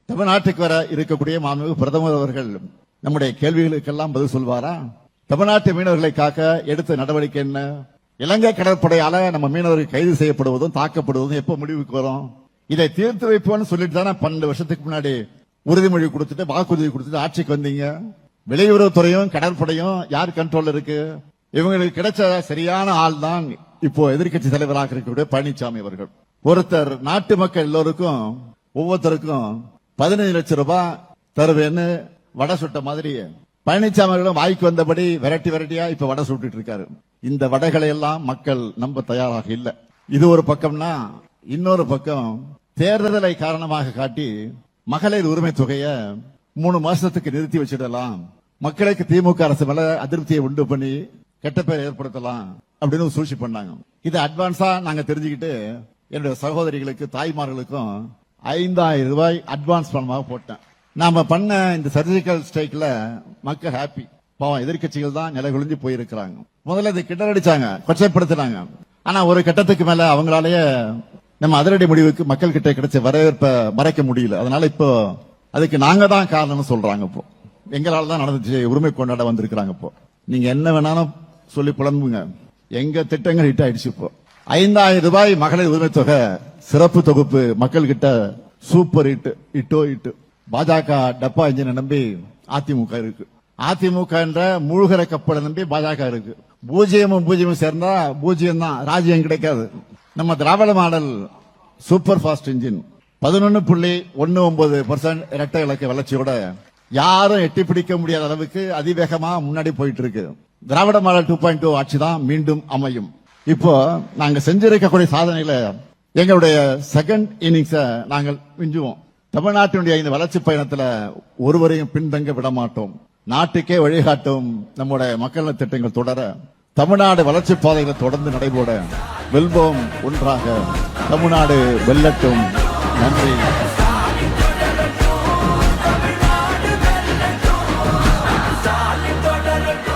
தமிழ்நாட்டுக்கு வர இருக்கக்கூடிய மாண்புமிகு பிரதமர் அவர்கள் நம்முடைய கேள்விகளுக்கெல்லாம் பதில் சொல்வாரா? தமிழ்நாட்டு மீனவர்களை காக்க எடுத்த நடவடிக்கை என்ன? இலங்கை கடற்படையால நம்ம மீனவர்கள் கைது செய்யப்படுவதும் தாக்கப்படுவதும் எப்ப முடிவுக்கு வரும்? இதை தீர்த்து வைப்போம்னு சொல்லிட்டு தானே 12 வருஷத்துக்கு முன்னாடி உறுதிமொழி கொடுத்துட்டு வாக்குறுதி கொடுத்துட்டு ஆட்சிக்கு வந்தீங்க. வெளியுறவுத்துறையும் கடற்படையும் யார் கண்ட்ரோல் இருக்கு? இவங்களுக்கு கிடைச்ச சரியான ஆள் தான் இப்போ எதிர்க்கட்சி தலைவராக இருக்கக்கூடிய பழனிசாமி அவர்கள். ஒருத்தர் நாட்டு மக்கள் எல்லோருக்கும் ஒவ்வொருத்தருக்கும் 15 லட்சம் ரூபாய் தருவேன்னு வடை சுட்ட மாதிரி பழனிசாமி அவர்களும் வாய்க்கு வந்தபடி வெரைட்டியா இப்ப வடை சுட்டு இருக்காரு. இந்த வடைகளை எல்லாம் மக்கள் நம்ப தயாராக இல்ல. இது ஒரு பக்கம்னா, இன்னொரு பக்கம் தேர்தலை காரணமாக காட்டி மகளிர் உரிமை தொகையை 3 மாசத்துக்கு நிறுத்தி வச்சிடலாம், மக்களுக்கு திமுக அரசு மேல அதிருப்தியை உண்டு பண்ணி கெட்ட பேர் ஏற்படுத்தலாம் அப்படின்னு சூழ்ச்சி பண்ணாங்க. இது அட்வான்ஸா நாங்க தெரிஞ்சுக்கிட்டு என்னுடைய சகோதரிகளுக்கு தாய்மார்களுக்கும் 5000 ரூபாய் அட்வான்ஸ் பணமாக போட்டேன். நாம பண்ண இந்த சர்ஜிக்கல் ஸ்ட்ரைக்ல மக்கள் ஹாப்பி. பாவம் எதிர்கட்சிகள் தான் நிலைகுலிஞ்சு போயிருக்கிறாங்க. முதல்ல இதை கிண்டடிச்சாங்க, கொச்சைப்படுத்தினாங்க. ஆனா ஒரு கட்டத்துக்கு மேல அவங்களாலேயே நம்ம அதிரடி முடிவுக்கு மக்கள் கிட்ட கிடைச்ச வரவேற்பை மறைக்க முடியல. அதனால இப்போ அதுக்கு நாங்க தான் காரணம்னு சொல்றாங்க. இப்போ எங்களால தான் நடந்துச்சு, உரிமை கொண்டாட வந்திருக்கிறாங்க. இப்போ நீங்க என்ன வேணாலும் சொல்லி புலம்புங்க, எங்க திட்டங்கள் ஹிட் ஆயிடுச்சு. இப்போ 5000 ரூபாய் மகளிர் உரிமை தொகை சிறப்பு தொகுப்பு மக்கள் கிட்ட சூப்பர் ஹிட். பாஜக டப்பா இன்ஜினை நம்பி அதிமுக இருக்கு. அதிமுக என்ற மூழ்கிற கப்பலை நம்பி பாஜக இருக்கு. பூஜ்ஜியமும் சேர்ந்தா பூஜ்ஜியம் தான், ராஜ்யம் கிடைக்காது. நம்ம திராவிட மாடல் சூப்பர் ஃபாஸ்ட் இன்ஜின் 11.19% இரட்டை இலக்க வளர்ச்சியோட யாரும் எட்டி பிடிக்க முடியாத அளவுக்கு அதிவேகமா முன்னாடி போயிட்டு இருக்கு. திராவிட மாடல் 2.0 ஆட்சி தான் மீண்டும் அமையும். இப்போ நாங்க செஞ்சிருக்கக்கூடிய சாதனையில எங்களுடைய செகண்ட் இன்னிங்ஸ நாங்கள் விஞ்சுவோம். தமிழ்நாட்டினுடைய இந்த வளர்ச்சி பயணத்துல ஒருவரையும் பின்தங்க விட மாட்டோம். நாட்டுக்கே வழிகாட்டும் நம்முடைய மக்கள் நல திட்டங்கள் தொடர, தமிழ்நாடு வளர்ச்சி பாதைகளை தொடர்ந்து நடைபோட வெல்வோம் ஒன்றாக. தமிழ்நாடு வெல்லட்டும். நன்றி.